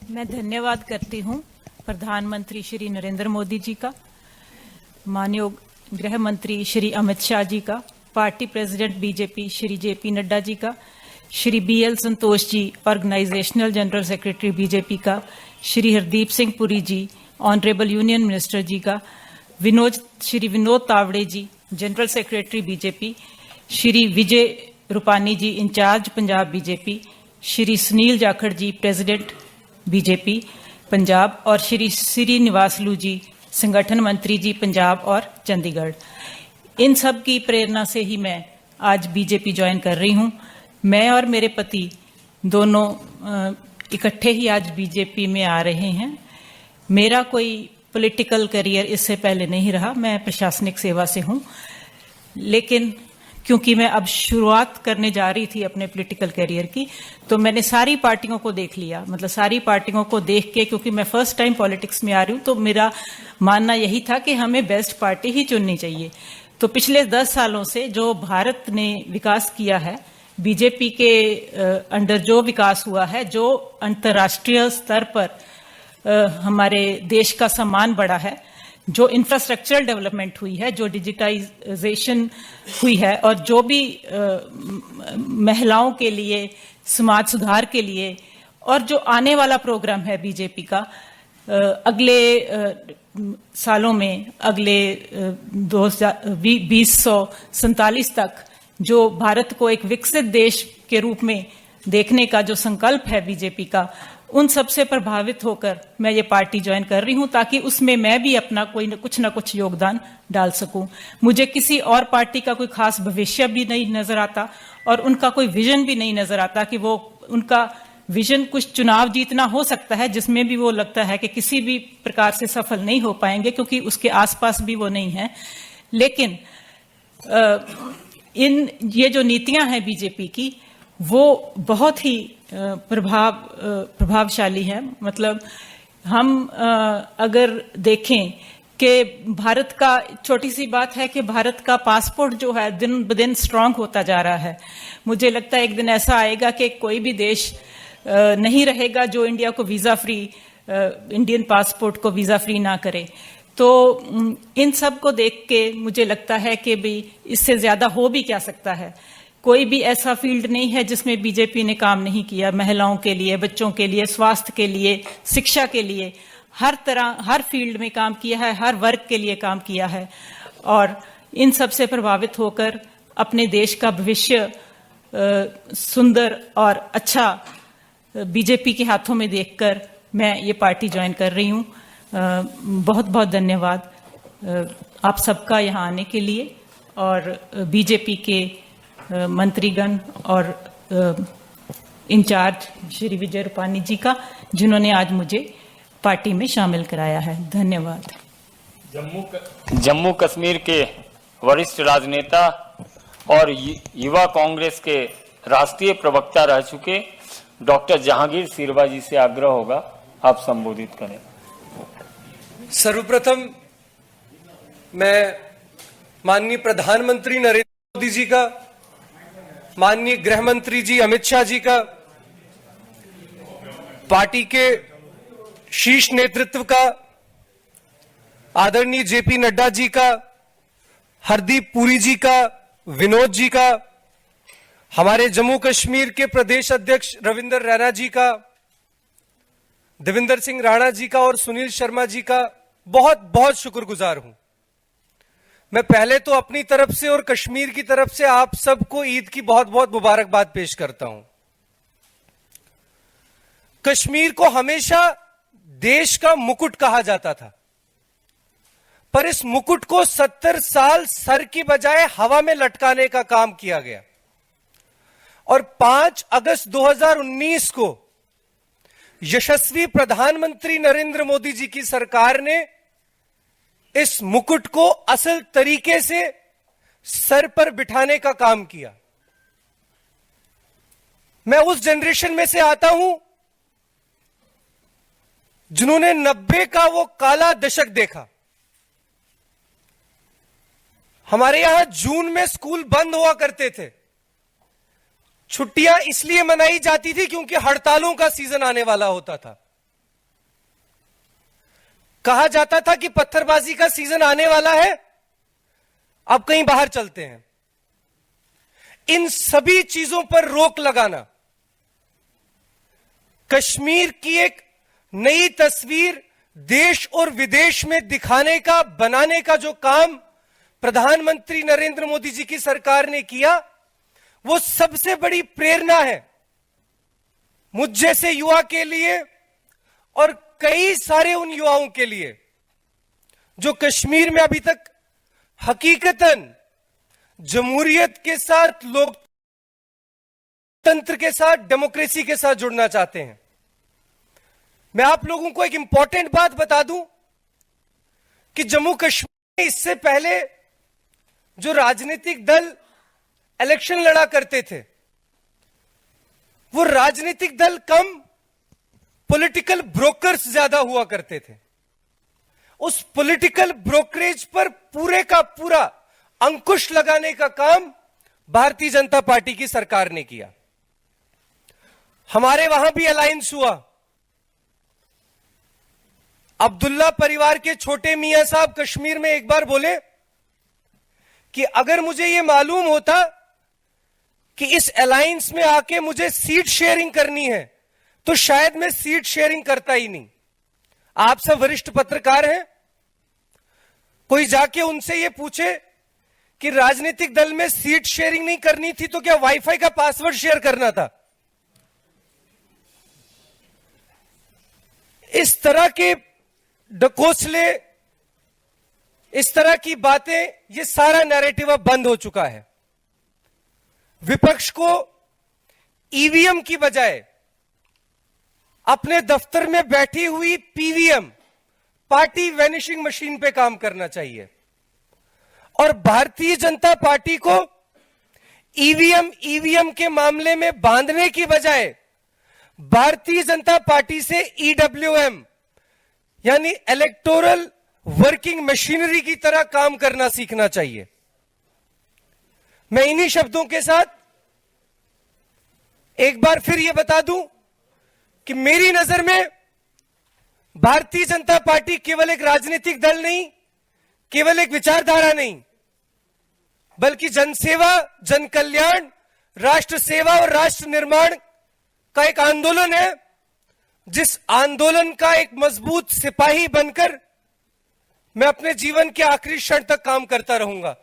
मैं धन्यवाद करती हूं प्रधानमंत्री श्री नरेंद्र मोदी जी का, माननीय गृह मंत्री श्री अमित शाह जी का, party president BJP Shri JP Nadda ji का, Shri BL Santosh ji organisational general secretary BJP का, Shri Hardeep Singh Puri ji honourable union minister ji का, Shri Vinod Tawde ji general secretary BJP, Shri Vijay Rupani ji incharge Punjab BJP, Shri Sunil Jakhar ji president BJP Punjab और श्री श्रीनिवासलू जी संगठन मंत्री जी पंजाब और चंडीगढ़। इन सब की प्रेरणा से ही मैं आज बीजेपी ज्वाइन कर रही हूं। मैं और मेरे पति दोनों इकट्ठे ही आज बीजेपी में आ रहे हैं। मेरा कोई पॉलिटिकल करियर इससे पहले नहीं रहा, मैं प्रशासनिक सेवा से हूं, लेकिन क्योंकि मैं अब शुरुआत करने जा रही थी अपने पॉलिटिकल करियर की, तो मैंने सारी पार्टियों को देख लिया। मतलब सारी पार्टियों को देख के, क्योंकि मैं फर्स्ट टाइम पॉलिटिक्स में आ रही हूँ, तो मेरा मानना यही था कि हमें बेस्ट पार्टी ही चुननी चाहिए। तो पिछले 10 सालों से जो भारत ने विकास किया है, बीजेपी के अंडर जो विकास हुआ है, जो अंतर्राष्ट्रीय स्तर पर हमारे देश का सम्मान बढ़ा है, जो इंफ्रास्ट्रक्चरल डेवलपमेंट हुई है, जो डिजिटाइजेशन हुई है, और जो भी महिलाओं के लिए, समाज सुधार के लिए, और जो आने वाला प्रोग्राम है बीजेपी का अगले सालों में, अगले 2047 तक, जो भारत को एक विकसित देश के रूप में देखने का जो संकल्प है बीजेपी का, उन सब से प्रभावित होकर मैं ये पार्टी ज्वाइन कर रही हूं, ताकि उसमें मैं भी अपना कुछ ना कुछ योगदान डाल सकूं। मुझे किसी और पार्टी का कोई खास भविष्य भी नहीं नजर आता और उनका कोई विजन भी नहीं नजर आता कि वो, उनका विजन कुछ चुनाव जीतना हो सकता है, जिसमें भी वो लगता है कि किसी भी प्रकार से सफल नहीं हो पाएंगे, क्योंकि उसके आसपास भी वो नहीं है। लेकिन ये जो नीतियां हैं बीजेपी की, वो बहुत ही प्रभावशाली है। मतलब हम अगर देखें कि भारत का, छोटी सी बात है कि भारत का पासपोर्ट जो है दिन ब दिन स्ट्रांग होता जा रहा है। मुझे लगता है एक दिन ऐसा आएगा कि कोई भी देश नहीं रहेगा जो इंडिया को वीजा फ्री, इंडियन पासपोर्ट को वीजा फ्री ना करे। तो इन सब को देख के मुझे लगता है कि भी इससे ज्यादा हो भी क्या सकता है। कोई भी ऐसा फील्ड नहीं है जिसमें बीजेपी ने काम नहीं किया। महिलाओं के लिए, बच्चों के लिए, स्वास्थ्य के लिए, शिक्षा के लिए, हर तरह, हर फील्ड में काम किया है, हर वर्ग के लिए काम किया है। और इन सब से प्रभावित होकर अपने देश का भविष्य सुंदर और अच्छा बीजेपी के हाथों में देखकर मैं ये पार्टी ज्वाइन कर रही हूँ। बहुत बहुत धन्यवाद आप सबका यहाँ आने के लिए, और बीजेपी के मंत्रीगण और इंचार्ज श्री विजय रूपानी जी का, जिन्होंने आज मुझे पार्टी में शामिल कराया है। धन्यवाद। जम्मू कश्मीर के वरिष्ठ राजनेता और युवा कांग्रेस के राष्ट्रीय प्रवक्ता रह चुके डॉक्टर जहांगीर सिरवा जी से आग्रह होगा आप संबोधित करें। सर्वप्रथम मैं माननीय प्रधानमंत्री नरेंद्र मोदी जी का, माननीय गृह मंत्री जी अमित शाह जी का, पार्टी के शीर्ष नेतृत्व का, आदरणीय जेपी नड्डा जी का, हरदीप पुरी जी का, विनोद जी का, हमारे जम्मू कश्मीर के प्रदेश अध्यक्ष रविंदर रैना जी का, देविंदर सिंह राणा जी का और सुनील शर्मा जी का बहुत बहुत शुक्रगुजार हूं। मैं पहले तो अपनी तरफ से और कश्मीर की तरफ से आप सबको ईद की बहुत बहुत मुबारकबाद पेश करता हूं। कश्मीर को हमेशा देश का मुकुट कहा जाता था, पर इस मुकुट को 70 साल सर की बजाय हवा में लटकाने का काम किया गया, और 5 अगस्त 2019 को यशस्वी प्रधानमंत्री नरेंद्र मोदी जी की सरकार ने इस मुकुट को असल तरीके से सर पर बिठाने का काम किया। मैं उस जनरेशन में से आता हूं जिन्होंने 90 का वो काला दशक देखा। हमारे यहां जून में स्कूल बंद हुआ करते थे। छुट्टियां इसलिए मनाई जाती थी क्योंकि हड़तालों का सीजन आने वाला होता था। कहा जाता था कि पत्थरबाजी का सीजन आने वाला है, अब कहीं बाहर चलते हैं। इन सभी चीजों पर रोक लगाना, कश्मीर की एक नई तस्वीर देश और विदेश में दिखाने का, बनाने का जो काम प्रधानमंत्री नरेंद्र मोदी जी की सरकार ने किया, वो सबसे बड़ी प्रेरणा है मुझ जैसे युवा के लिए और कई सारे उन युवाओं के लिए जो कश्मीर में अभी तक हकीकतन जमहूरियत के साथ, लोकतंत्र के साथ, डेमोक्रेसी के साथ जुड़ना चाहते हैं। मैं आप लोगों को एक इंपॉर्टेंट बात बता दूं कि जम्मू कश्मीर में इससे पहले जो राजनीतिक दल इलेक्शन लड़ा करते थे, वो राजनीतिक दल कम, पॉलिटिकल ब्रोकर्स ज्यादा हुआ करते थे। उस पॉलिटिकल ब्रोकरेज पर पूरे का पूरा अंकुश लगाने का काम भारतीय जनता पार्टी की सरकार ने किया। हमारे वहां भी अलायंस हुआ। अब्दुल्ला परिवार के छोटे मियां साहब कश्मीर में एक बार बोले कि अगर मुझे यह मालूम होता कि इस अलायंस में आके मुझे सीट शेयरिंग करनी है तो शायद मैं सीट शेयरिंग करता ही नहीं। आप सब वरिष्ठ पत्रकार हैं, कोई जाके उनसे यह पूछे कि राजनीतिक दल में सीट शेयरिंग नहीं करनी थी तो क्या वाईफाई का पासवर्ड शेयर करना था? इस तरह के डकोसले, इस तरह की बातें, ये सारा नैरेटिव अब बंद हो चुका है। विपक्ष को ईवीएम की बजाय अपने दफ्तर में बैठी हुई पीवीएम, पार्टी वैनिशिंग मशीन पे काम करना चाहिए और भारतीय जनता पार्टी को ईवीएम के मामले में बांधने की बजाय भारतीय जनता पार्टी से ईडब्ल्यूएम यानी इलेक्टोरल वर्किंग मशीनरी की तरह काम करना सीखना चाहिए। मैं इन्हीं शब्दों के साथ एक बार फिर यह बता दूं कि मेरी नजर में भारतीय जनता पार्टी केवल एक राजनीतिक दल नहीं, केवल एक विचारधारा नहीं, बल्कि जनसेवा, जन कल्याण, राष्ट्र सेवा और राष्ट्र निर्माण का एक आंदोलन है, जिस आंदोलन का एक मजबूत सिपाही बनकर मैं अपने जीवन के आखिरी क्षण तक काम करता रहूंगा।